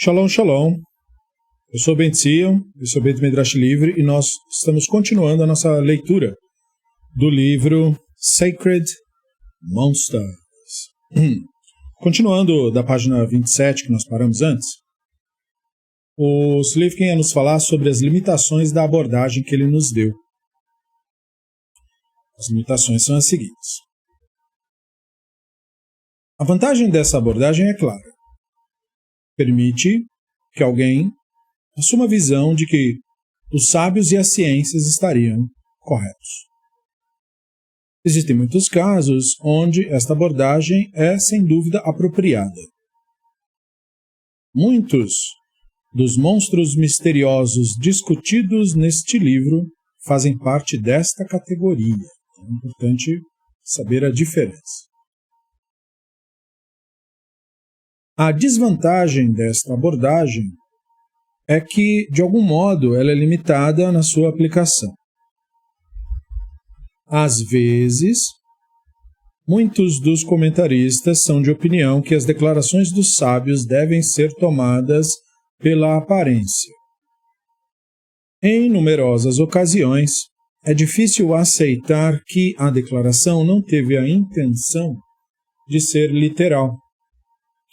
Shalom, shalom. Eu sou Ben Zion, eu sou Beit Midrash Livre e nós estamos continuando a nossa leitura do livro Sacred Monsters. Continuando da página 27 que nós paramos antes, o Slivkin ia nos falar sobre as limitações da abordagem que ele nos deu. As limitações são as seguintes. A vantagem dessa abordagem é clara. Permite que alguém assuma a visão de que os sábios e as ciências estariam corretos. Existem muitos casos onde esta abordagem é, sem dúvida, apropriada. Muitos dos monstros misteriosos discutidos neste livro fazem parte desta categoria. É importante saber a diferença. A desvantagem desta abordagem é que, de algum modo, ela é limitada na sua aplicação. Às vezes, muitos dos comentaristas são de opinião que as declarações dos sábios devem ser tomadas pela aparência. Em numerosas ocasiões, é difícil aceitar que a declaração não teve a intenção de ser literal,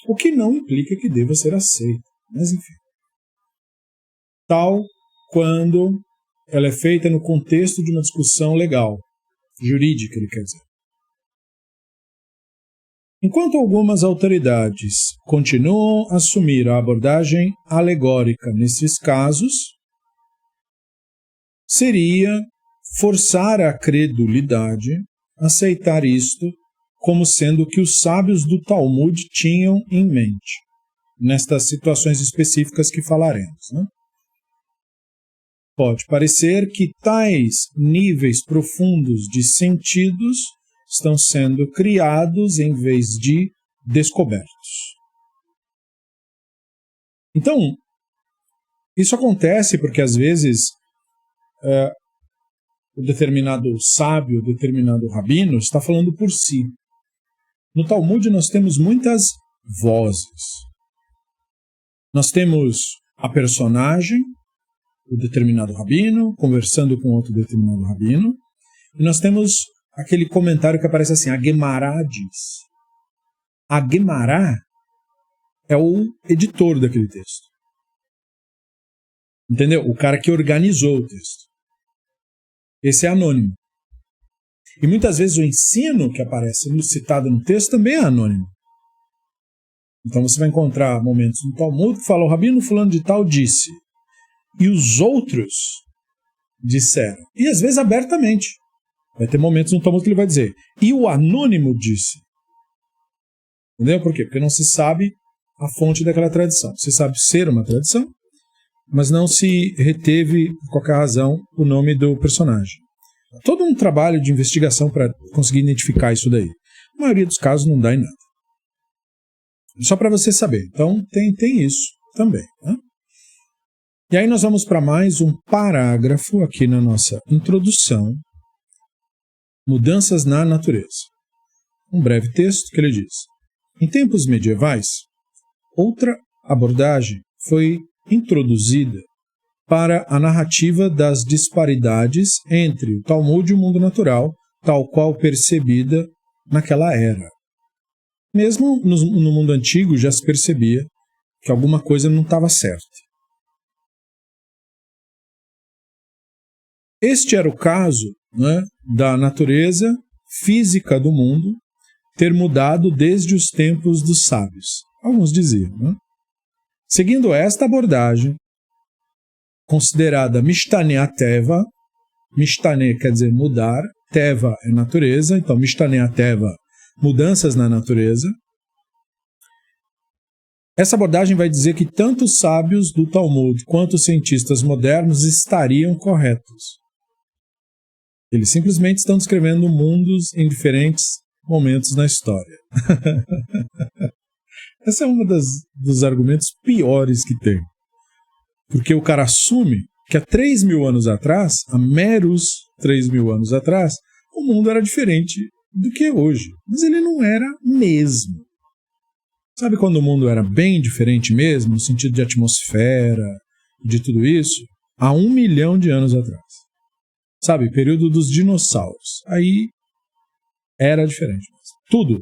o que não implica que deva ser aceita, mas enfim. Tal quando ela é feita no contexto de uma discussão legal, jurídica, ele quer dizer. Enquanto algumas autoridades continuam a assumir a abordagem alegórica nesses casos, seria forçar a credulidade aceitar isto como sendo o que os sábios do Talmud tinham em mente, nestas situações específicas que falaremos, né? Pode parecer que tais níveis profundos de sentidos estão sendo criados em vez de descobertos. Então, isso acontece porque às vezes o determinado sábio, o determinado rabino está falando por si. No Talmud nós temos muitas vozes. Nós temos a personagem, o determinado rabino, conversando com outro determinado rabino, e nós temos aquele comentário que aparece assim, a Gemará diz. A Gemará é o editor daquele texto. Entendeu? O cara que organizou o texto. Esse é anônimo. E muitas vezes o ensino que aparece citado no texto também é anônimo. Então você vai encontrar momentos no Talmud que fala, o rabino fulano de tal disse. E os outros disseram. E às vezes abertamente. Vai ter momentos no Talmud que ele vai dizer. E o anônimo disse. Entendeu por quê? Porque não se sabe a fonte daquela tradição. Se sabe ser uma tradição, mas não se reteve, por qualquer razão, o nome do personagem. Todo um trabalho de investigação para conseguir identificar isso daí. A maioria dos casos não dá em nada. Só para você saber. Então tem isso também, né? E aí nós vamos para mais um parágrafo aqui na nossa introdução. Mudanças na natureza. Um breve texto que ele diz. Em tempos medievais, outra abordagem foi introduzida para a narrativa das disparidades entre o Talmud e o mundo natural, tal qual percebida naquela era. Mesmo no mundo antigo já se percebia que alguma coisa não estava certa. Este era o caso, né, da natureza física do mundo ter mudado desde os tempos dos sábios. Alguns diziam, né? Seguindo esta abordagem, considerada Mishtane Ateva, Mishtane quer dizer mudar, Teva é natureza, então Mishtane Ateva, mudanças na natureza. Essa abordagem vai dizer que tanto os sábios do Talmud quanto os cientistas modernos estariam corretos. Eles simplesmente estão descrevendo mundos em diferentes momentos na história. Esse é um dos argumentos piores que tem. Porque o cara assume que há 3.000 anos atrás, há meros 3.000 anos atrás, o mundo era diferente do que é hoje. Mas ele não era mesmo. Sabe quando o mundo era bem diferente mesmo, no sentido de atmosfera, de tudo isso? Há 1 milhão de anos atrás. Sabe, período dos dinossauros. Aí era diferente. Tudo. A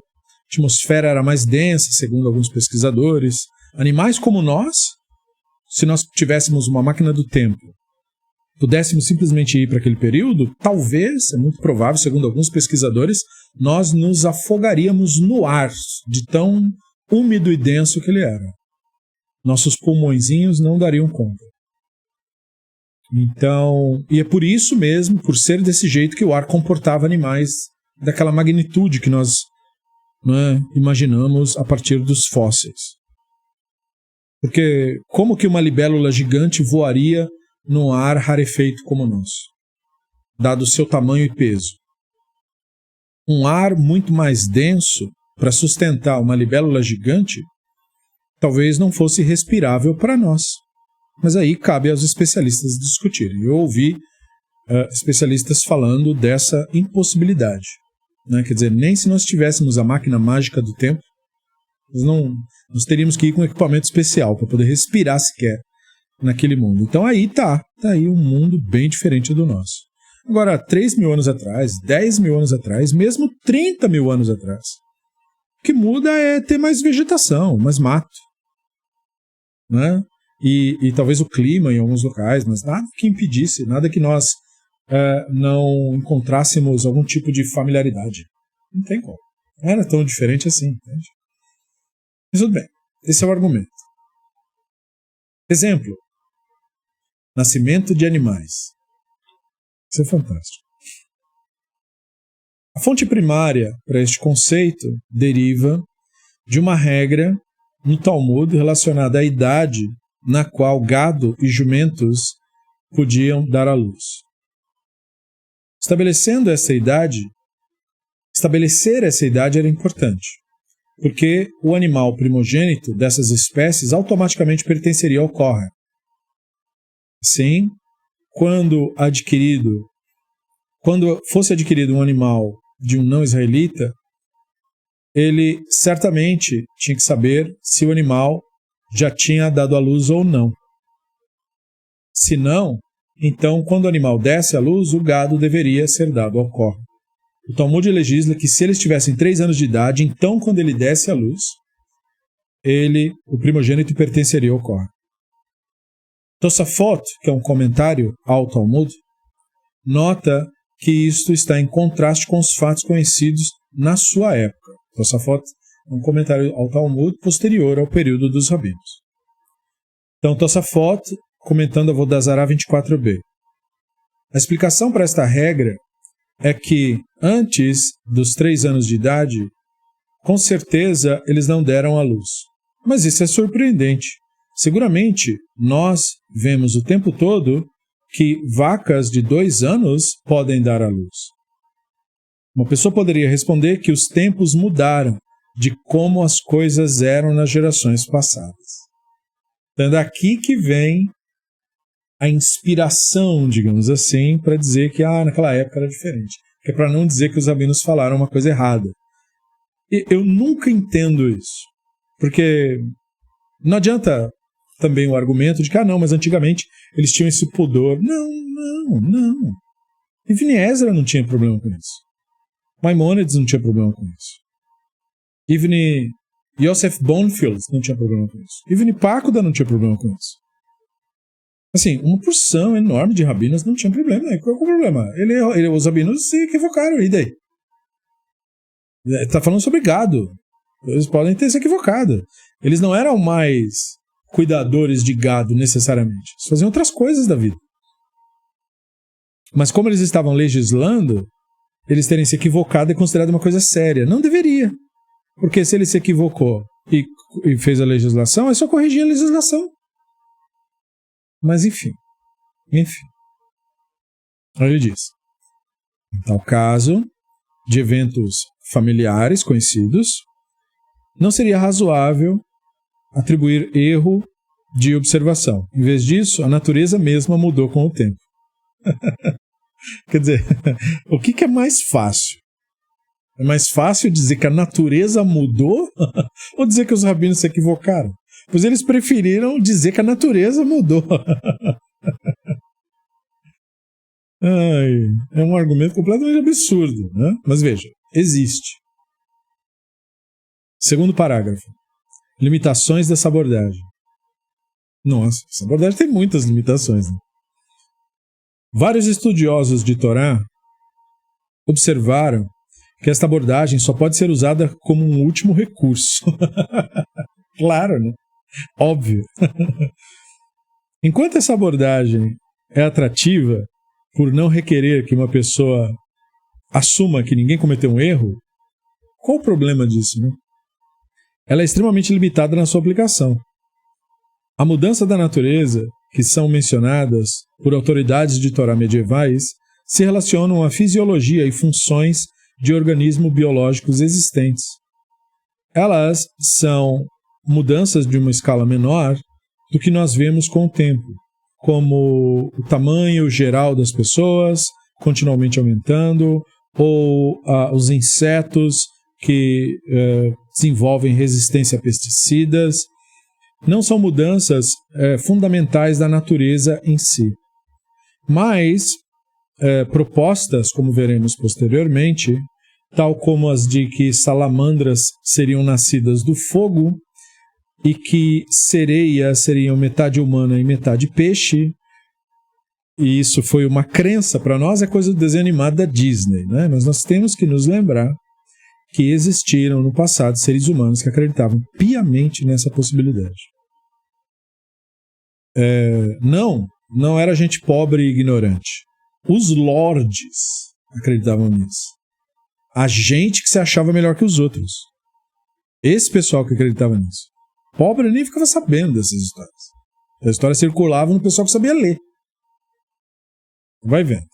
atmosfera era mais densa, segundo alguns pesquisadores. Animais como nós, se nós tivéssemos uma máquina do tempo, pudéssemos simplesmente ir para aquele período, talvez, é muito provável, segundo alguns pesquisadores, nós nos afogaríamos no ar, de tão úmido e denso que ele era. Nossos pulmõezinhos não dariam conta. Então, e é por isso mesmo, por ser desse jeito, que o ar comportava animais daquela magnitude que nós imaginamos a partir dos fósseis. Porque como que uma libélula gigante voaria num ar rarefeito como o nosso, dado o seu tamanho e peso? Um ar muito mais denso, para sustentar uma libélula gigante, talvez não fosse respirável para nós. Mas aí cabe aos especialistas discutirem. Eu ouvi especialistas falando dessa impossibilidade. Né? Quer dizer, nem se nós tivéssemos a máquina mágica do tempo, nós teríamos que ir com um equipamento especial para poder respirar sequer naquele mundo. Então aí tá aí um mundo bem diferente do nosso. Agora, 3 mil anos atrás, 10 mil anos atrás, mesmo 30 mil anos atrás, o que muda é ter mais vegetação, mais mato, né? E talvez o clima em alguns locais, mas nada que impedisse, nada que nós não encontrássemos algum tipo de familiaridade. Não tem como. Não era tão diferente assim, entende? Mas tudo bem, esse é o argumento. Exemplo: nascimento de animais. Isso é fantástico. A fonte primária para este conceito deriva de uma regra no Talmud relacionada à idade na qual gado e jumentos podiam dar à luz. Estabelecer essa idade era importante, porque o animal primogênito dessas espécies automaticamente pertenceria ao Kohen. Assim, quando fosse adquirido um animal de um não israelita, ele certamente tinha que saber se o animal já tinha dado à luz ou não. Se não, então, quando o animal desse à luz, o gado deveria ser dado ao Kohen. O Talmud legisla que se eles tivessem 3 anos de idade, então, quando ele desse à luz, o primogênito pertenceria ao Kohen. Tosafot, que é um comentário ao Talmud, nota que isto está em contraste com os fatos conhecidos na sua época. Tosafot é um comentário ao Talmud posterior ao período dos rabinos. Então, Tosafot, comentando a Vodazará 24b. A explicação para esta regra é que, antes dos 3 anos de idade, com certeza eles não deram à luz. Mas isso é surpreendente. Seguramente, nós vemos o tempo todo que vacas de 2 anos podem dar à luz. Uma pessoa poderia responder que os tempos mudaram de como as coisas eram nas gerações passadas. Então é daqui que vem a inspiração, digamos assim, para dizer que naquela época era diferente. Que é para não dizer que os rabinos falaram uma coisa errada. E eu nunca entendo isso. Porque não adianta também o argumento de que, não, mas antigamente eles tinham esse pudor. Não. Ibn Ezra não tinha problema com isso. Maimônides não tinha problema com isso. Ibn Yosef Bonfield não tinha problema com isso. Ibn Pacuda não tinha problema com isso. Assim, uma porção enorme de rabinos não tinha problema. Qual é o problema? Os rabinos se equivocaram. E daí? Está falando sobre gado. Eles podem ter se equivocado. Eles não eram mais cuidadores de gado necessariamente. Eles faziam outras coisas da vida. Mas como eles estavam legislando, eles terem se equivocado é considerado uma coisa séria. Não deveria. Porque se ele se equivocou e fez a legislação, é só corrigir a legislação. Mas enfim. Aí ele diz: em tal caso de eventos familiares conhecidos, não seria razoável atribuir erro de observação. Em vez disso, a natureza mesma mudou com o tempo. Quer dizer, o que é mais fácil? É mais fácil dizer que a natureza mudou ou dizer que os rabinos se equivocaram? Pois eles preferiram dizer que a natureza mudou. Ai, é um argumento completamente absurdo, né? Mas veja, existe. Segundo parágrafo. Limitações dessa abordagem. Nossa, essa abordagem tem muitas limitações, né? Vários estudiosos de Torá observaram que esta abordagem só pode ser usada como um último recurso. Claro, né? Óbvio. Enquanto essa abordagem é atrativa por não requerer que uma pessoa assuma que ninguém cometeu um erro, qual o problema disso, né? Ela é extremamente limitada na sua aplicação. A mudança da natureza, que são mencionadas por autoridades de Torá medievais, se relacionam à fisiologia e funções de organismos biológicos existentes. Elas são mudanças de uma escala menor do que nós vemos com o tempo, como o tamanho geral das pessoas continuamente aumentando, ou os insetos que desenvolvem resistência a pesticidas. Não são mudanças fundamentais da natureza em si, mas propostas, como veremos posteriormente, tal como as de que salamandras seriam nascidas do fogo e que sereias seriam metade humana e metade peixe, e isso foi uma crença para nós, é coisa do desenho animado da Disney, né? Mas nós temos que nos lembrar que existiram no passado seres humanos que acreditavam piamente nessa possibilidade. Não era gente pobre e ignorante. Os lords acreditavam nisso. A gente que se achava melhor que os outros. Esse pessoal que acreditava nisso. Pobre nem ficava sabendo dessas histórias. As histórias circulavam no pessoal que sabia ler. Vai vendo.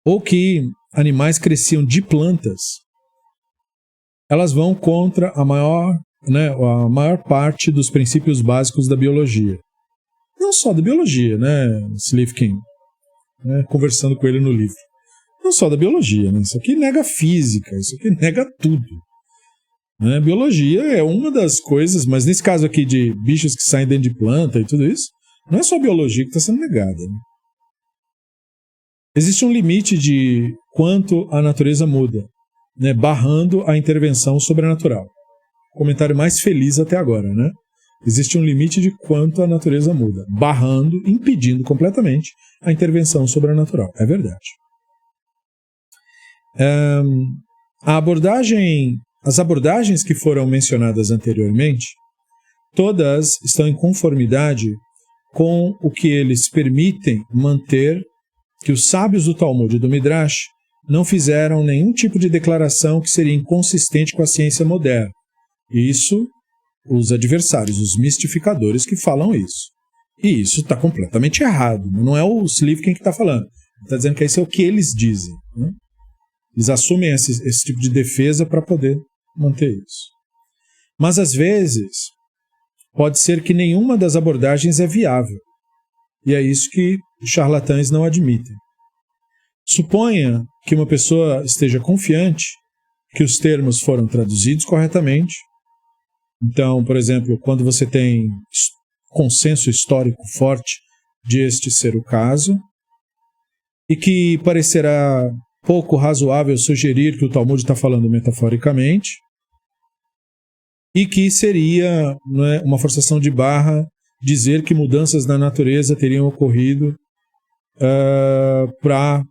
Ou que animais cresciam de plantas. Elas vão contra a maior parte dos princípios básicos da biologia. Não só da biologia, né, Slivkin? Conversando com ele no livro. Não só da biologia, né? Isso aqui nega física, isso aqui nega tudo. Né? Biologia é uma das coisas, mas nesse caso aqui de bichos que saem dentro de planta e tudo isso, não é só a biologia que está sendo negada. Né? Existe um limite de quanto a natureza muda, né? Barrando a intervenção sobrenatural. Comentário mais feliz até agora, né? Existe um limite de quanto a natureza muda, barrando, impedindo completamente a intervenção sobrenatural. É verdade. As abordagens que foram mencionadas anteriormente, todas estão em conformidade com o que eles permitem manter que os sábios do Talmud e do Midrash não fizeram nenhum tipo de declaração que seria inconsistente com a ciência moderna. Isso, os adversários, os mistificadores que falam isso. E isso está completamente errado. Não é o Slivkin que está falando. Ele está dizendo que isso é o que eles dizem. Né? Eles assumem esse tipo de defesa para poder manter isso. Mas, às vezes, pode ser que nenhuma das abordagens é viável. E é isso que os charlatães não admitem. Suponha que uma pessoa esteja confiante que os termos foram traduzidos corretamente. Então, por exemplo, quando você tem consenso histórico forte de este ser o caso, e que parecerá pouco razoável sugerir que o Talmud está falando metaforicamente, e que seria, né, uma forçação de barra dizer que mudanças na natureza teriam ocorrido para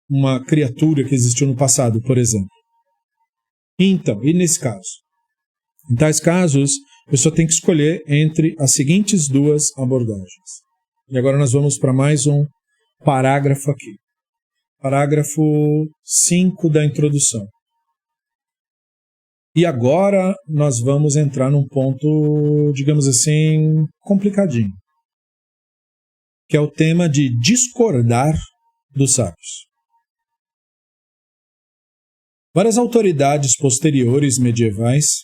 uma criatura que existiu no passado, por exemplo. Então, e nesse caso? Em tais casos, a pessoa tem que escolher entre as seguintes duas abordagens. E agora nós vamos para mais um parágrafo aqui. Parágrafo 5 da introdução. E agora nós vamos entrar num ponto, digamos assim, complicadinho, que é o tema de discordar dos sábios. Várias autoridades posteriores medievais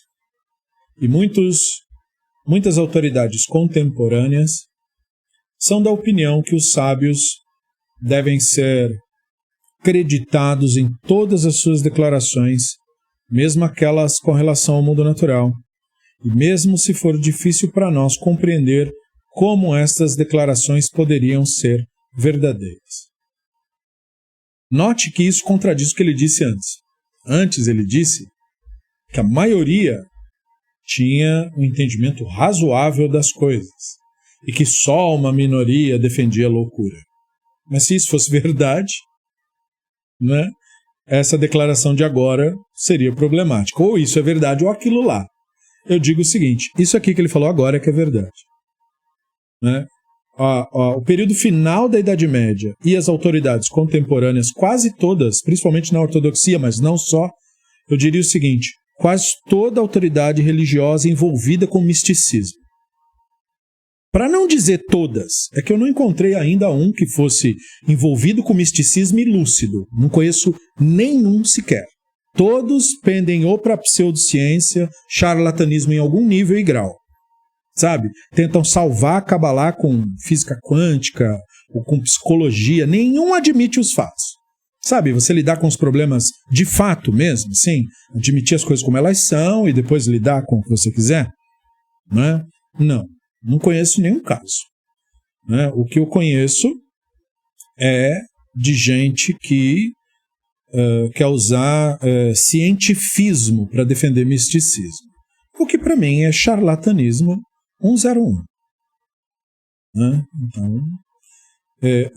e muitas autoridades contemporâneas são da opinião que os sábios devem ser acreditados em todas as suas declarações, mesmo aquelas com relação ao mundo natural, e mesmo se for difícil para nós compreender como estas declarações poderiam ser verdadeiras. Note que isso contradiz o que ele disse antes. Antes ele disse que a maioria tinha um entendimento razoável das coisas e que só uma minoria defendia a loucura. Mas se isso fosse verdade, né, essa declaração de agora seria problemática. Ou isso é verdade ou aquilo lá. Eu digo o seguinte, isso aqui que ele falou agora é que é verdade. Né? O período final da Idade Média e as autoridades contemporâneas, quase todas, principalmente na ortodoxia, mas não só, eu diria o seguinte, quase toda autoridade religiosa envolvida com misticismo. Para não dizer todas, é que eu não encontrei ainda um que fosse envolvido com misticismo e lúcido. Não conheço nenhum sequer. Todos pendem ou para pseudociência, charlatanismo em algum nível e grau. Sabe? Tentam salvar a Kabbalah com física quântica ou com psicologia. Nenhum admite os fatos. Sabe? Você lidar com os problemas de fato mesmo, sim. Admitir as coisas como elas são e depois lidar com o que você quiser. Né? Não conheço nenhum caso. Né? O que eu conheço é de gente que quer usar cientifismo para defender misticismo. O que para mim é charlatanismo 101. Né? Então,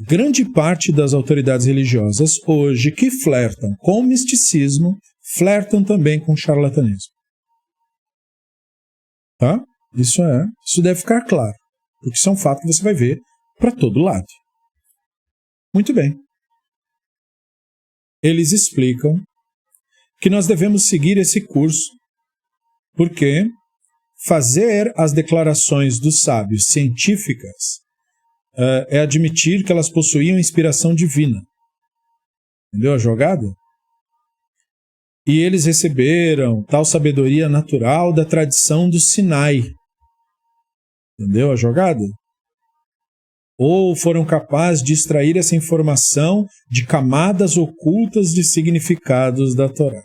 grande parte das autoridades religiosas hoje que flertam com o misticismo, flertam também com o charlatanismo. Tá? Isso deve ficar claro, porque isso é um fato que você vai ver para todo lado. Muito bem. Eles explicam que nós devemos seguir esse curso, porque fazer as declarações dos sábios científicas é admitir que elas possuíam inspiração divina. Entendeu a jogada? E eles receberam tal sabedoria natural da tradição do Sinai. Entendeu a jogada? Ou foram capazes de extrair essa informação de camadas ocultas de significados da Torá.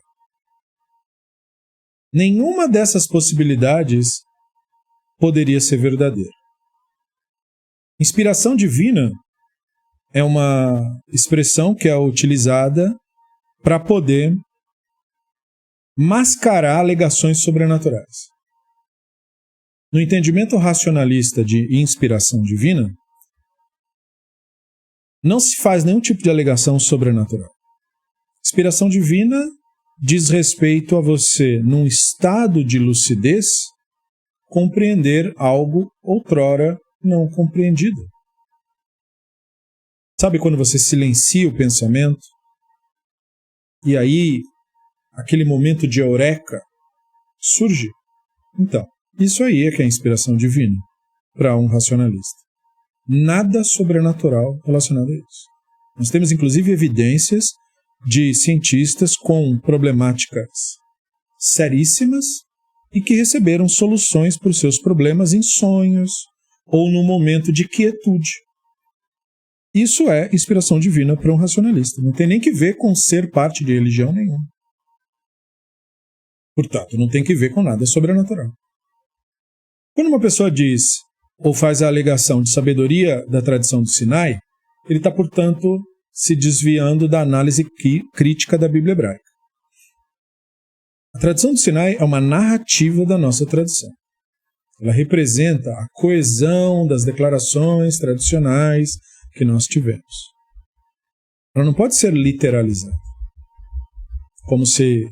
Nenhuma dessas possibilidades poderia ser verdadeira. Inspiração divina é uma expressão que é utilizada para poder mascarar alegações sobrenaturais. No entendimento racionalista de inspiração divina, não se faz nenhum tipo de alegação sobrenatural. Inspiração divina diz respeito a você, num estado de lucidez, compreender algo outrora não compreendido. Sabe quando você silencia o pensamento? E aí, aquele momento de eureka surge? Então, isso aí é que é a inspiração divina para um racionalista. Nada sobrenatural relacionado a isso. Nós temos, inclusive, evidências de cientistas com problemáticas seríssimas e que receberam soluções para os seus problemas em sonhos ou num momento de quietude. Isso é inspiração divina para um racionalista. Não tem nem que ver com ser parte de religião nenhuma. Portanto, não tem que ver com nada sobrenatural. Quando uma pessoa diz ou faz a alegação de sabedoria da tradição do Sinai, ele está, portanto, se desviando da análise crítica da Bíblia hebraica. A tradição do Sinai é uma narrativa da nossa tradição. Ela representa a coesão das declarações tradicionais que nós tivemos. Ela não pode ser literalizada, como se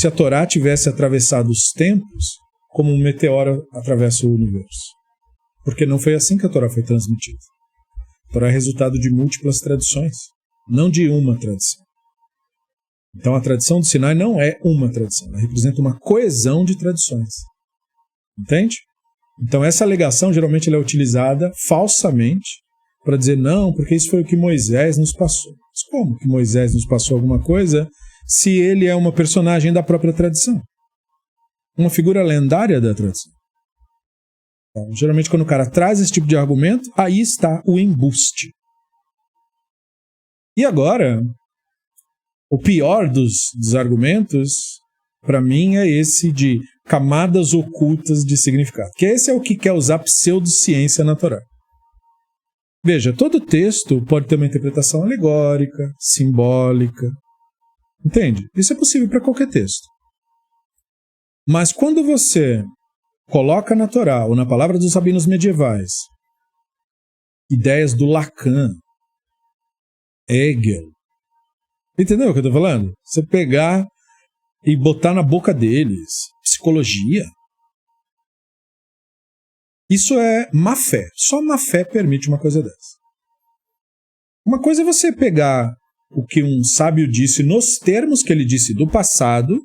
a Torá tivesse atravessado os tempos como um meteoro atravessa o universo. Porque não foi assim que a Torá foi transmitida. A Torá é resultado de múltiplas tradições, não de uma tradição. Então a tradição do Sinai não é uma tradição, ela representa uma coesão de tradições. Entende? Então essa alegação geralmente ela é utilizada falsamente para dizer não, porque isso foi o que Moisés nos passou. Mas como que Moisés nos passou alguma coisa se ele é uma personagem da própria tradição? Uma figura lendária da tradição. Então, geralmente quando o cara traz esse tipo de argumento, aí está o embuste. E agora, o pior dos argumentos, para mim, é esse de camadas ocultas de significado. Que esse é o que quer usar pseudociência na Torá. Veja, todo texto pode ter uma interpretação alegórica, simbólica. Entende? Isso é possível para qualquer texto. Mas quando você coloca na Torá ou na palavra dos rabinos medievais ideias do Lacan, Hegel, entendeu o que eu estou falando? Você pegar e botar na boca deles psicologia, isso é má fé. Só má fé permite uma coisa dessa. Uma coisa é você pegar o que um sábio disse nos termos que ele disse do passado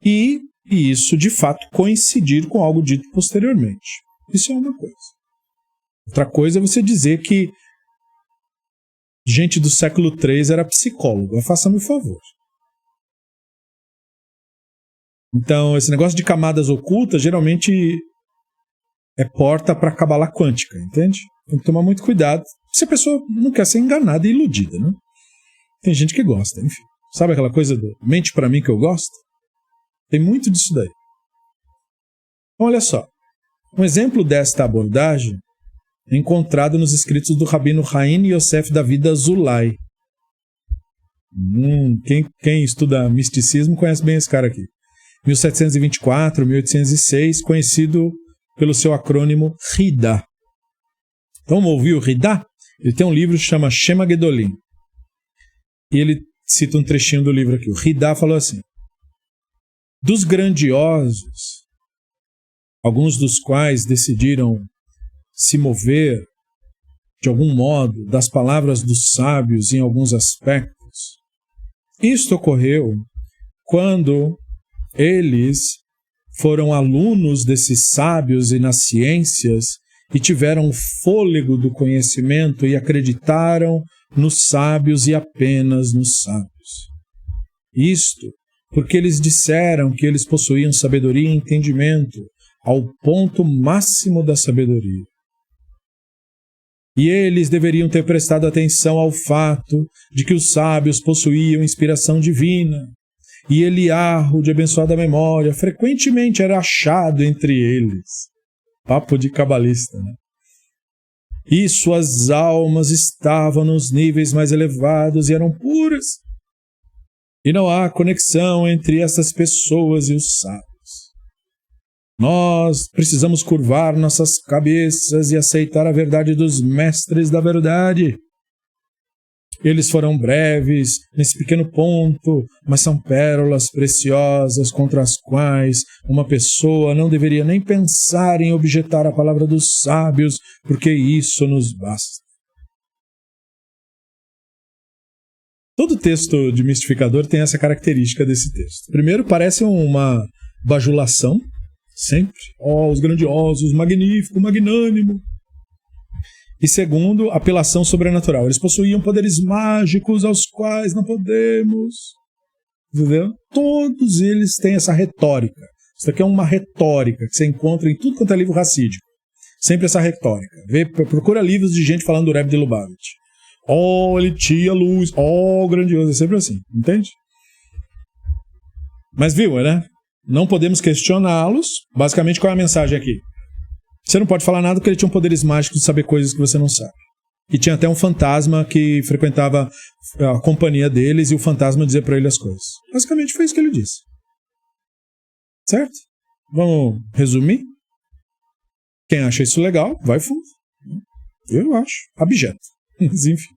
e isso, de fato, coincidir com algo dito posteriormente. Isso é uma coisa. Outra coisa é você dizer que gente do século III era psicólogo. Faça-me o favor. Então, esse negócio de camadas ocultas, geralmente é porta para a cabala quântica, entende? Tem que tomar muito cuidado se a pessoa não quer ser enganada e iludida, né? Tem gente que gosta, enfim. Sabe aquela coisa do mente para mim que eu gosto? Tem muito disso daí. Então, olha só. Um exemplo desta abordagem é encontrado nos escritos do rabino Haim Yosef David Azulay. Quem estuda misticismo conhece bem esse cara aqui. 1724, 1806, conhecido pelo seu acrônimo Hida. Então, vamos ouvir o Hida? Ele tem um livro que chama Shema Gedolim. E ele cita um trechinho do livro aqui. O Hida falou assim: dos grandiosos, alguns dos quais decidiram se mover, de algum modo, das palavras dos sábios em alguns aspectos, isto ocorreu quando eles foram alunos desses sábios e nas ciências e tiveram o fôlego do conhecimento e acreditaram nos sábios e apenas nos sábios. Isto porque eles disseram que eles possuíam sabedoria e entendimento ao ponto máximo da sabedoria. E eles deveriam ter prestado atenção ao fato de que os sábios possuíam inspiração divina, e Eliarro, de abençoada memória, frequentemente era achado entre eles. Papo de cabalista, né? E suas almas estavam nos níveis mais elevados e eram puras. E não há conexão entre essas pessoas e os sábios. Nós precisamos curvar nossas cabeças e aceitar a verdade dos mestres da verdade. Eles foram breves nesse pequeno ponto, mas são pérolas preciosas contra as quais uma pessoa não deveria nem pensar em objetar a palavra dos sábios, porque isso nos basta. Todo texto de mistificador tem essa característica desse texto. Primeiro, parece uma bajulação, sempre. Os grandiosos, magnífico, magnânimo. E segundo, apelação sobrenatural. Eles possuíam poderes mágicos aos quais não podemos. Entendeu? Todos eles têm essa retórica. Isso aqui é uma retórica que você encontra em tudo quanto é livro racídico. Sempre essa retórica. Procura livros de gente falando do Rebbe de Lubavitch. Ele tinha luz. Grandioso. É sempre assim. Entende? Mas viu, né? Não podemos questioná-los. Basicamente, qual é a mensagem aqui? Você não pode falar nada porque ele tinha poderes mágicos de saber coisas que você não sabe. E tinha até um fantasma que frequentava a companhia deles e o fantasma dizia para ele as coisas. Basicamente foi isso que ele disse. Certo? Vamos resumir? Quem acha isso legal, vai fundo. Eu acho. Abjeto. Mas enfim.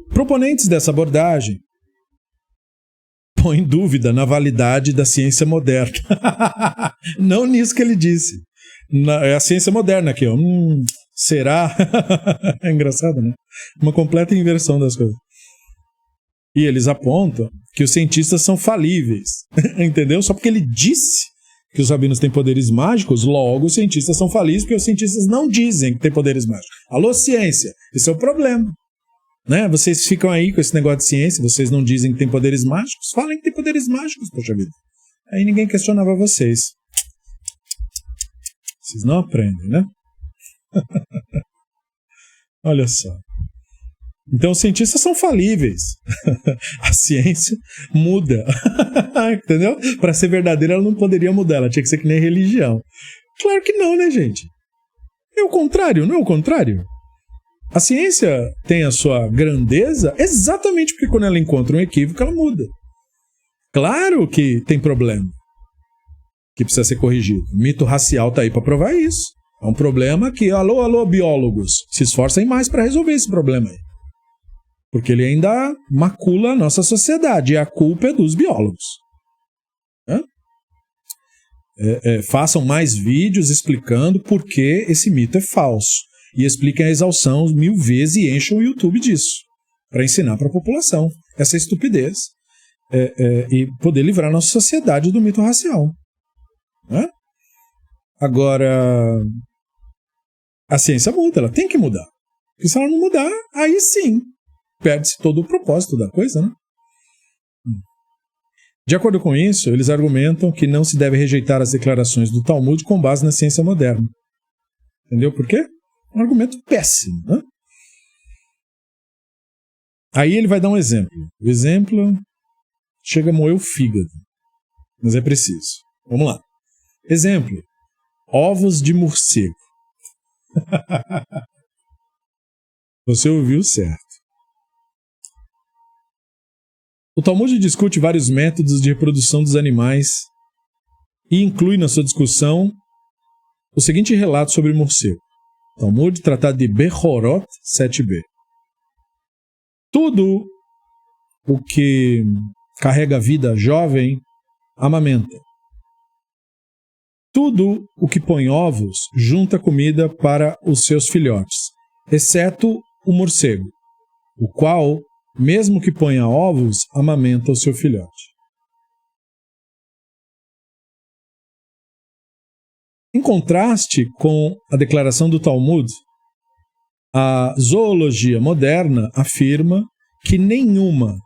Proponentes dessa abordagem põem em dúvida na validade da ciência moderna. Não nisso que ele disse. É a ciência moderna aqui, ó. Será? É engraçado, né? Uma completa inversão das coisas. E eles apontam que os cientistas são falíveis. Entendeu? Só porque ele disse que os rabinos têm poderes mágicos, logo os cientistas são falíveis porque os cientistas não dizem que têm poderes mágicos. Alô, ciência! Esse é o problema. Né? Vocês ficam aí com esse negócio de ciência, vocês não dizem que têm poderes mágicos, falem que têm poderes mágicos, poxa vida. Aí ninguém questionava vocês. Vocês não aprendem, né? Olha só. Então os cientistas são falíveis. A ciência muda. Entendeu? Para ser verdadeira ela não poderia mudar, ela tinha que ser que nem religião. Claro que não, né, gente? É o contrário, não é o contrário? A ciência tem a sua grandeza exatamente porque quando ela encontra um equívoco, ela muda. Claro que tem problema que precisa ser corrigido. O mito racial está aí para provar isso. É um problema que, alô, biólogos, se esforcem mais para resolver esse problema aí. Porque ele ainda macula a nossa sociedade e a culpa é dos biólogos. Façam mais vídeos explicando por que esse mito é falso. E expliquem a exaustão 1000 vezes e encham o YouTube disso. Para ensinar para a população essa estupidez. E poder livrar a nossa sociedade do mito racial. Agora, a ciência muda, ela tem que mudar. Porque se ela não mudar, aí sim, perde-se todo o propósito da coisa, né? De acordo com isso, eles argumentam que não se deve rejeitar as declarações do Talmud com base na ciência moderna. Entendeu por quê? Um argumento péssimo, né? Aí ele vai dar um exemplo. O exemplo chega a moer o fígado, mas é preciso. Vamos lá. Exemplo. Ovos de morcego. Você ouviu certo. O Talmud discute vários métodos de reprodução dos animais e inclui na sua discussão o seguinte relato sobre morcego. Talmud, tratado de Bechorot 7b. Tudo o que carrega vida jovem amamenta. Tudo o que põe ovos junta comida para os seus filhotes, exceto o morcego, o qual, mesmo que ponha ovos, amamenta o seu filhote. Em contraste com a declaração do Talmud, a zoologia moderna afirma que nenhuma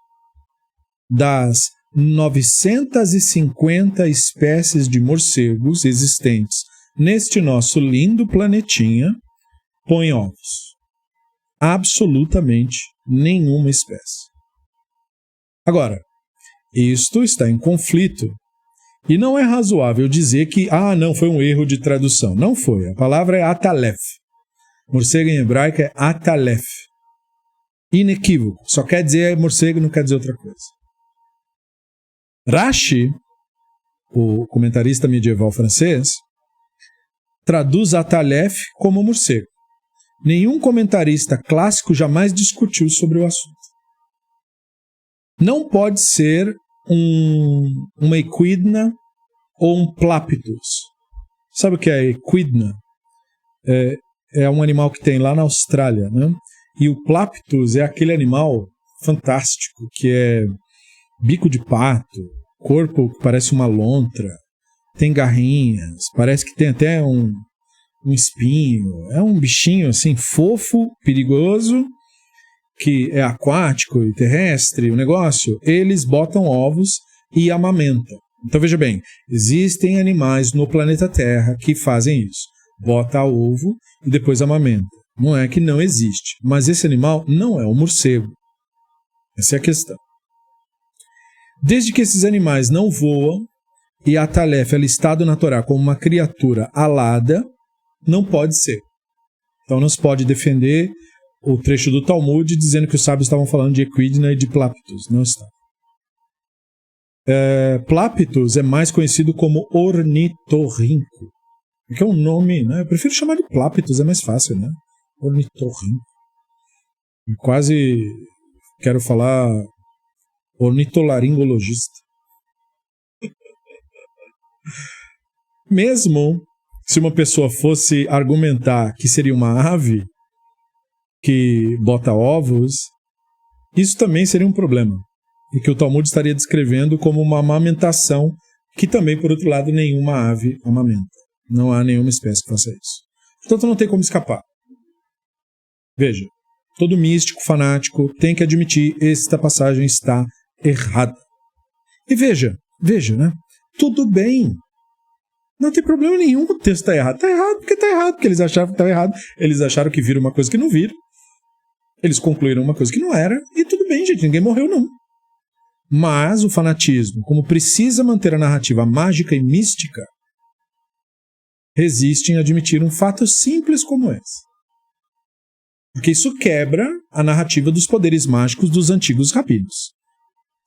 das 950 espécies de morcegos existentes neste nosso lindo planetinha põe ovos. Absolutamente nenhuma espécie. Agora, isto está em conflito e não é razoável dizer que, não, foi um erro de tradução. Não foi. A palavra é atalef. Morcego em hebraico é atalef. Inequívoco. Só quer dizer morcego, não quer dizer outra coisa. Rashi, o comentarista medieval francês, traduz atalef como morcego. Nenhum comentarista clássico jamais discutiu sobre o assunto. Não pode ser uma equidna ou um pláptus. Sabe o que é equidna? É um animal que tem lá na Austrália, né? E o pláptus é aquele animal fantástico que é bico de pato, corpo que parece uma lontra, tem garrinhas, parece que tem até um espinho. É um bichinho assim fofo, perigoso, que é aquático e terrestre, o negócio. Eles botam ovos e amamentam. Então veja bem, existem animais no planeta Terra que fazem isso. Bota ovo e depois amamenta. Não é que não existe, mas esse animal não é um morcego. Essa é a questão. Desde que esses animais não voam e a atalef é listado na Torá como uma criatura alada, não pode ser. Então não se pode defender o trecho do Talmud dizendo que os sábios estavam falando de equidna e de pláptus. Não está. Pláptus é mais conhecido como ornitorrinco, que é um nome, né? Eu prefiro chamar de pláptus, é mais fácil, né? Ornitorrinco. Eu quase quero falar ornitolaringologista. Mesmo se uma pessoa fosse argumentar que seria uma ave que bota ovos, isso também seria um problema. E que o Talmud estaria descrevendo como uma amamentação, que também, por outro lado, nenhuma ave amamenta. Não há nenhuma espécie que faça isso. Portanto, não tem como escapar. Veja, todo místico, fanático, tem que admitir esta passagem está errada. E veja, né? Tudo bem. Não tem problema nenhum que o texto está errado. Está errado porque está errado, porque eles acharam que estava errado. Eles acharam que viram uma coisa que não viram. Eles concluíram uma coisa que não era, e tudo bem, gente, ninguém morreu, não. Mas o fanatismo, como precisa manter a narrativa mágica e mística, resiste em admitir um fato simples como esse. Porque isso quebra a narrativa dos poderes mágicos dos antigos rabinos.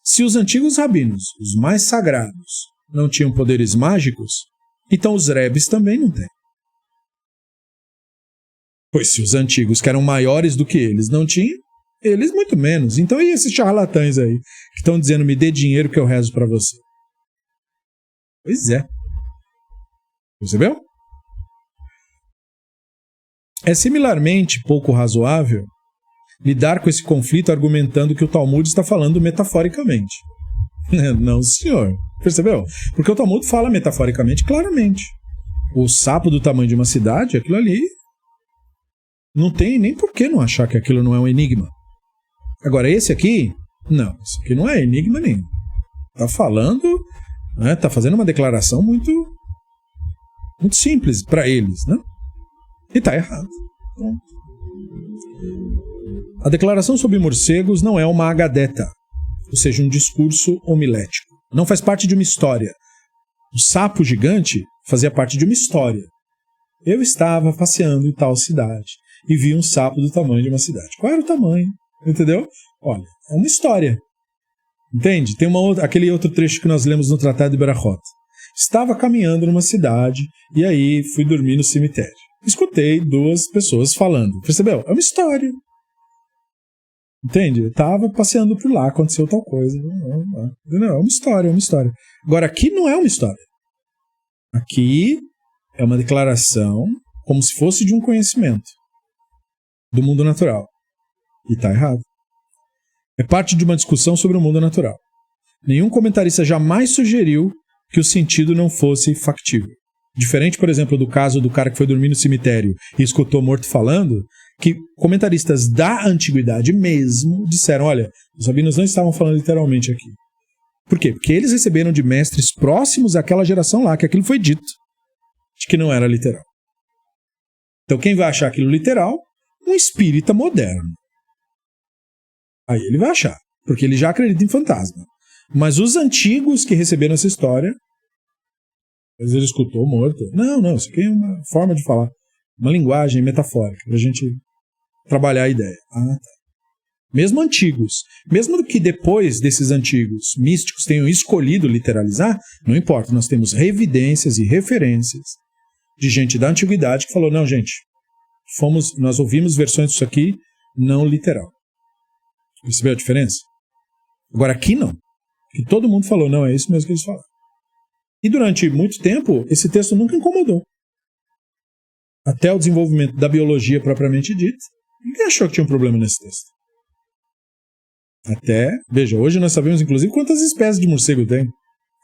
Se os antigos rabinos, os mais sagrados, não tinham poderes mágicos, então os rebes também não têm. Pois se os antigos, que eram maiores do que eles, não tinham, eles muito menos. Então e esses charlatães aí, que estão dizendo, me dê dinheiro que eu rezo para você? Pois é. Percebeu? É similarmente pouco razoável lidar com esse conflito argumentando que o Talmud está falando metaforicamente. Não, senhor. Percebeu? Porque o Talmud fala metaforicamente, claramente. O sapo do tamanho de uma cidade, aquilo ali, não tem nem por que não achar que aquilo não é um enigma. Agora, esse aqui, não. Esse aqui não é enigma nenhum. Está falando, né, está fazendo uma declaração muito simples para eles, né? E está errado. A declaração sobre morcegos não é uma agadeta, ou seja, um discurso homilético. Não faz parte de uma história. O sapo gigante fazia parte de uma história. Eu estava passeando em tal cidade e vi um sapo do tamanho de uma cidade. Qual era o tamanho? Entendeu? Olha, é uma história. Entende? Tem aquele outro trecho que nós lemos no Tratado de Berachot. Estava caminhando numa cidade e aí fui dormir no cemitério. Escutei duas pessoas falando. Percebeu? É uma história. Entende? Eu estava passeando por lá, aconteceu tal coisa. Não, é uma história, é uma história. Agora, aqui não é uma história. Aqui é uma declaração como se fosse de um conhecimento do mundo natural. E está errado. É parte de uma discussão sobre o mundo natural. Nenhum comentarista jamais sugeriu que o sentido não fosse factível. Diferente, por exemplo, do caso do cara que foi dormir no cemitério e escutou morto falando, que comentaristas da antiguidade mesmo disseram, olha, os rabinos não estavam falando literalmente aqui. Por quê? Porque eles receberam de mestres próximos àquela geração lá, que aquilo foi dito, de que não era literal. Então quem vai achar aquilo literal? Um espírita moderno. Aí ele vai achar, porque ele já acredita em fantasma. Mas os antigos que receberam essa história, às vezes ele escutou morto. Não, isso aqui é uma forma de falar. Uma linguagem metafórica, para a gente trabalhar a ideia. Ah, tá. Mesmo antigos, mesmo que depois desses antigos místicos tenham escolhido literalizar, não importa, nós temos evidências e referências de gente da antiguidade que falou, não, gente, nós ouvimos versões disso aqui não literal. Percebeu a diferença? Agora aqui não. Que todo mundo falou, não, é isso mesmo que eles falaram. E durante muito tempo, esse texto nunca incomodou. Até o desenvolvimento da biologia propriamente dita, ninguém achou que tinha um problema nesse texto. Veja, hoje nós sabemos inclusive quantas espécies de morcego tem.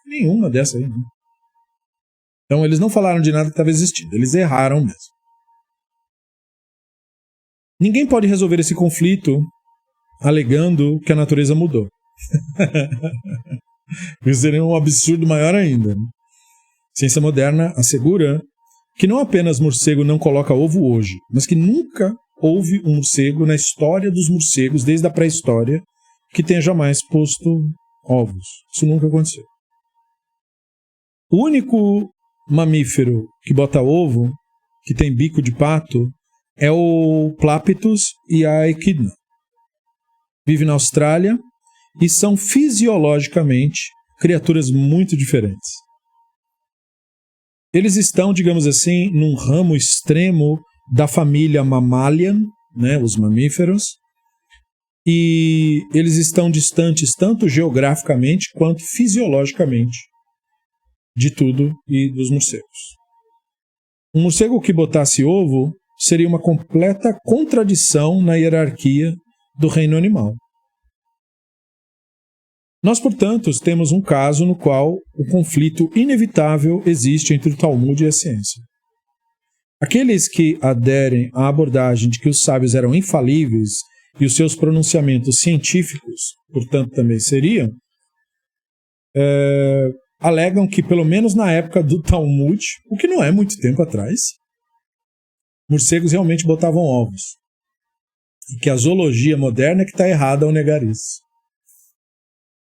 Nenhuma dessa aí. Né? Então eles não falaram de nada que estava existindo, eles erraram mesmo. Ninguém pode resolver esse conflito alegando que a natureza mudou. Isso seria um absurdo maior ainda. Né? Ciência moderna assegura que não apenas morcego não coloca ovo hoje, mas que nunca houve um morcego na história dos morcegos, desde a pré-história, que tenha jamais posto ovos. Isso nunca aconteceu. O único mamífero que bota ovo, que tem bico de pato, é o Platypus e a equidna. Vive na Austrália e são fisiologicamente criaturas muito diferentes. Eles estão, digamos assim, num ramo extremo da família Mammalian, né, os mamíferos, e eles estão distantes tanto geograficamente quanto fisiologicamente de tudo e dos morcegos. Um morcego que botasse ovo seria uma completa contradição na hierarquia do reino animal. Nós, portanto, temos um caso no qual o conflito inevitável existe entre o Talmud e a ciência. Aqueles que aderem à abordagem de que os sábios eram infalíveis e os seus pronunciamentos científicos, portanto, também seriam, alegam que, pelo menos na época do Talmud, o que não é muito tempo atrás, morcegos realmente botavam ovos. E que a zoologia moderna é que está errada ao negar isso.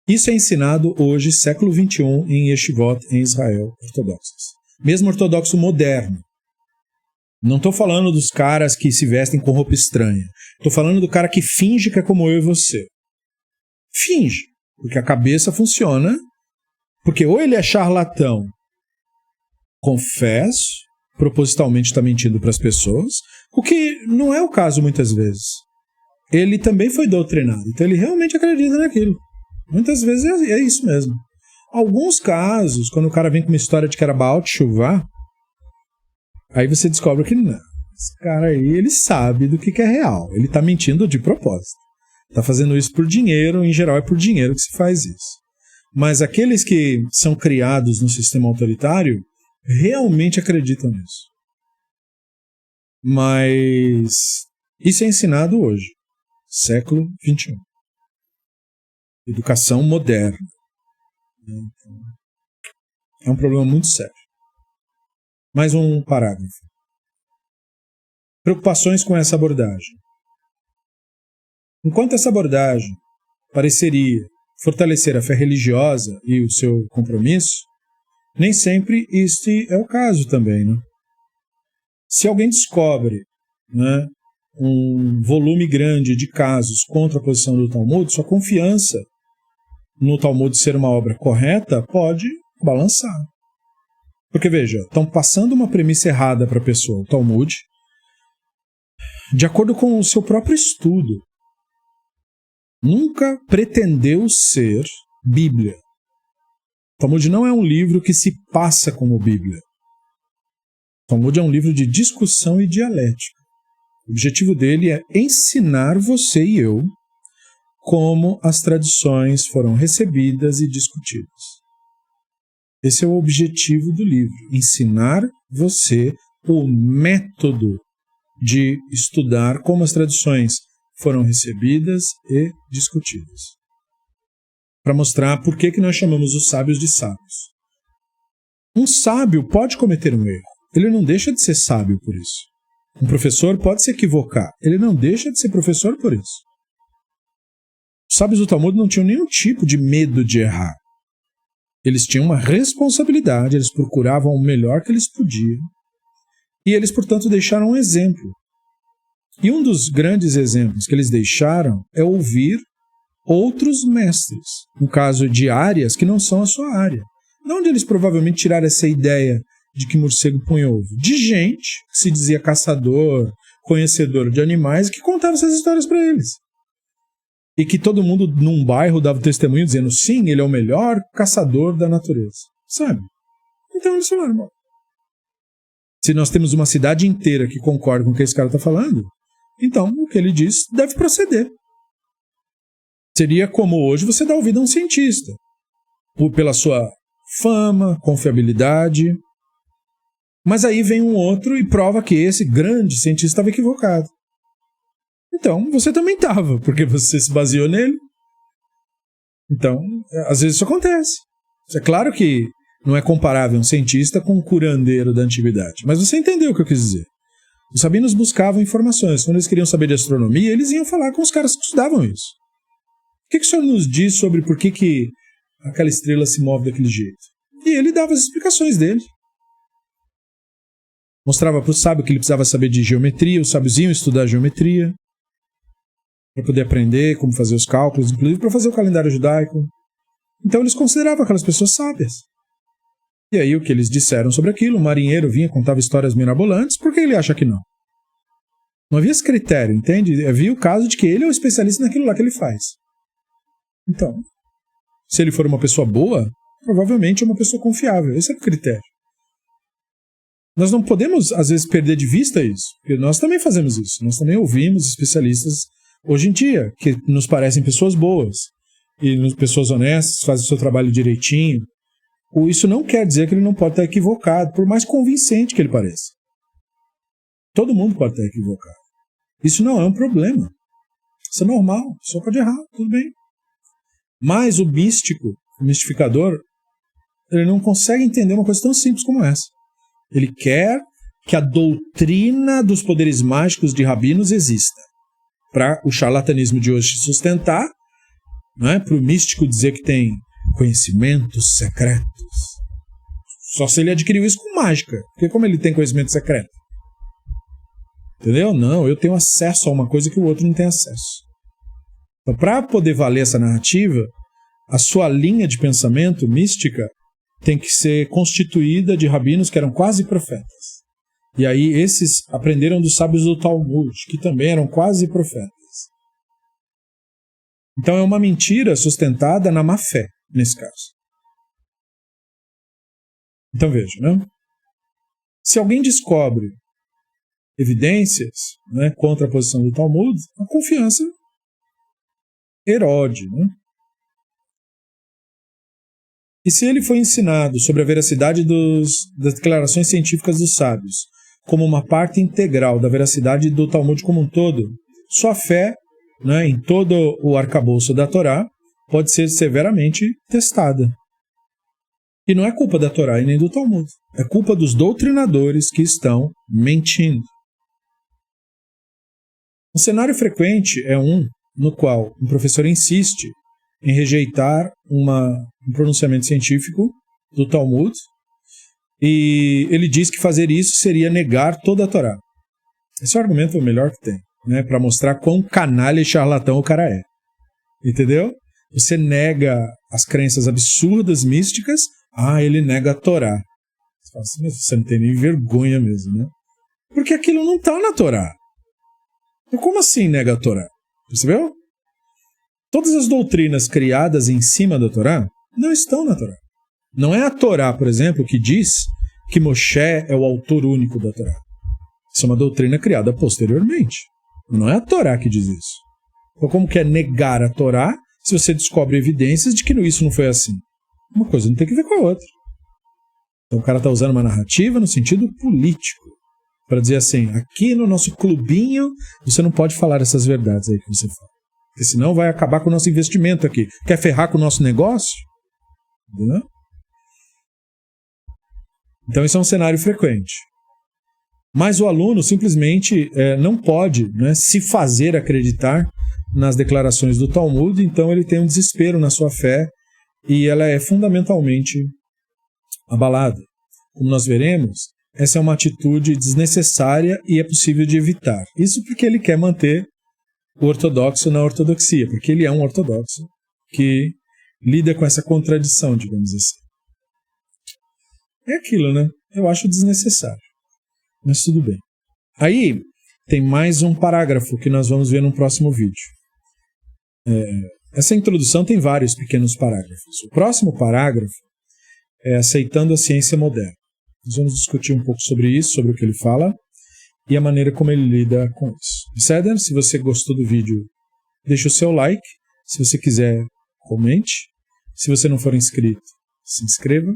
Isso é ensinado hoje, século XXI, em yeshivot, em Israel, ortodoxos. Mesmo ortodoxo moderno. Não estou falando dos caras que se vestem com roupa estranha. Estou falando do cara que finge que é como eu e você. Finge. Porque a cabeça funciona. Porque ou ele é charlatão, confesso, propositalmente está mentindo para as pessoas, o que não é o caso muitas vezes. Ele também foi doutrinado. Então ele realmente acredita naquilo. Muitas vezes é isso mesmo. Alguns casos, quando o cara vem com uma história de que era Baal Teshuvah, aí você descobre que não. Esse cara aí, ele sabe do que é real. Ele está mentindo de propósito. Está fazendo isso por dinheiro, em geral é por dinheiro que se faz isso. Mas aqueles que são criados no sistema autoritário realmente acreditam nisso. Mas isso é ensinado hoje, século XXI. Educação moderna. É um problema muito sério. Mais um parágrafo. Preocupações com essa abordagem. Enquanto essa abordagem pareceria fortalecer a fé religiosa e o seu compromisso, nem sempre este é o caso também, né? Se alguém descobre, né, um volume grande de casos contra a posição do Talmud, sua confiança no Talmud ser uma obra correta pode balançar. Porque, veja, estão passando uma premissa errada para a pessoa. O Talmud, de acordo com o seu próprio estudo, nunca pretendeu ser Bíblia. O Talmud não é um livro que se passa como Bíblia. O Talmud é um livro de discussão e dialética. O objetivo dele é ensinar você e eu como as tradições foram recebidas e discutidas. Esse é o objetivo do livro, ensinar você o método de estudar como as tradições foram recebidas e discutidas. Para mostrar por que nós chamamos os sábios de sábios. Um sábio pode cometer um erro, ele não deixa de ser sábio por isso. Um professor pode se equivocar, ele não deixa de ser professor por isso. Os sábios do Talmud não tinham nenhum tipo de medo de errar. Eles tinham uma responsabilidade, eles procuravam o melhor que eles podiam. E eles, portanto, deixaram um exemplo. E um dos grandes exemplos que eles deixaram é ouvir outros mestres, no caso de áreas que não são a sua área. De onde eles provavelmente tiraram essa ideia de que morcego põe ovo? De gente que se dizia caçador, conhecedor de animais, que contava essas histórias para eles. E que todo mundo num bairro dava testemunho dizendo, sim, ele é o melhor caçador da natureza. Sabe? Então eles falaram, bom, se nós temos uma cidade inteira que concorda com o que esse cara está falando, então o que ele diz deve proceder. Seria como hoje você dá ouvido a um cientista, pela sua fama, confiabilidade. Mas aí vem um outro e prova que esse grande cientista estava equivocado. Então, você também estava, porque você se baseou nele. Então, às vezes isso acontece. É claro que não é comparável um cientista com um curandeiro da antiguidade, mas você entendeu o que eu quis dizer. Os sabinos buscavam informações. Quando eles queriam saber de astronomia, eles iam falar com os caras que estudavam isso. O que o senhor nos diz sobre por que aquela estrela se move daquele jeito? E ele dava as explicações dele. Mostrava para o sábio que ele precisava saber de geometria, os sábios iam estudar geometria, para poder aprender como fazer os cálculos, inclusive para fazer o calendário judaico. Então eles consideravam aquelas pessoas sábias. E aí o que eles disseram sobre aquilo, o marinheiro vinha, contava histórias mirabolantes, por que ele acha que não? Não havia esse critério, entende? Havia o caso de que ele é o especialista naquilo lá que ele faz. Então, se ele for uma pessoa boa, provavelmente é uma pessoa confiável. Esse é o critério. Nós não podemos, às vezes, perder de vista isso, porque nós também fazemos isso. Nós também ouvimos especialistas hoje em dia, que nos parecem pessoas boas, e pessoas honestas, fazem o seu trabalho direitinho. Isso não quer dizer que ele não pode estar equivocado, por mais convincente que ele pareça. Todo mundo pode estar equivocado. Isso não é um problema. Isso é normal, só pode errar, tudo bem. Mas o místico, o mistificador, ele não consegue entender uma coisa tão simples como essa. Ele quer que a doutrina dos poderes mágicos de rabinos exista. para o charlatanismo de hoje se sustentar, né? Para o místico dizer que tem conhecimentos secretos. Só se ele adquiriu isso com mágica. Porque como ele tem conhecimento secreto? Entendeu? Não, eu tenho acesso a uma coisa que o outro não tem acesso. Então, para poder valer essa narrativa, a sua linha de pensamento mística tem que ser constituída de rabinos que eram quase profetas. E aí esses aprenderam dos sábios do Talmud, que também eram quase profetas. Então é uma mentira sustentada na má fé, nesse caso. Então veja, né? Se alguém descobre evidências, né, contra a posição do Talmud, a confiança erode, né? E se ele foi ensinado sobre a veracidade das declarações científicas dos sábios como uma parte integral da veracidade do Talmud como um todo, sua fé, né, em todo o arcabouço da Torá pode ser severamente testada. E não é culpa da Torá e nem do Talmud. É culpa dos doutrinadores que estão mentindo. Um cenário frequente é um no qual um professor insiste em rejeitar um pronunciamento científico do Talmud e ele diz que fazer isso seria negar toda a Torá. Esse argumento é o melhor que tem, né, para mostrar quão canalha e charlatão o cara é. Entendeu? Você nega as crenças absurdas místicas, ele nega a Torá. Você fala assim, mas você não tem nem vergonha mesmo, né? Porque aquilo não está na Torá. Então, como assim nega a Torá? Percebeu? Todas as doutrinas criadas em cima da Torá não estão na Torá. Não é a Torá, por exemplo, que diz que Moshe é o autor único da Torá. Isso é uma doutrina criada posteriormente. Não é a Torá que diz isso. Então, como que é negar a Torá se você descobre evidências de que isso não foi assim? Uma coisa não tem que ver com a outra. Então o cara está usando uma narrativa no sentido político. Para dizer assim, aqui no nosso clubinho, você não pode falar essas verdades aí que você fala. Porque senão vai acabar com o nosso investimento aqui. Quer ferrar com o nosso negócio? Entendeu? Então isso é um cenário frequente. Mas o aluno simplesmente não pode, né, se fazer acreditar nas declarações do Talmud, então ele tem um desespero na sua fé e ela é fundamentalmente abalada. Como nós veremos, essa é uma atitude desnecessária e é possível de evitar. Isso porque ele quer manter o ortodoxo na ortodoxia, porque ele é um ortodoxo que lida com essa contradição, digamos assim. É aquilo, né? Eu acho desnecessário. Mas tudo bem. Aí tem mais um parágrafo que nós vamos ver no próximo vídeo. Essa introdução tem vários pequenos parágrafos. O próximo parágrafo é aceitando a ciência moderna. Nós vamos discutir um pouco sobre isso, sobre o que ele fala e a maneira como ele lida com isso. Ceder, se você gostou do vídeo, deixe o seu like. Se você quiser, comente. Se você não for inscrito, se inscreva.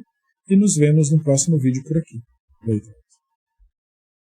E nos vemos no próximo vídeo por aqui.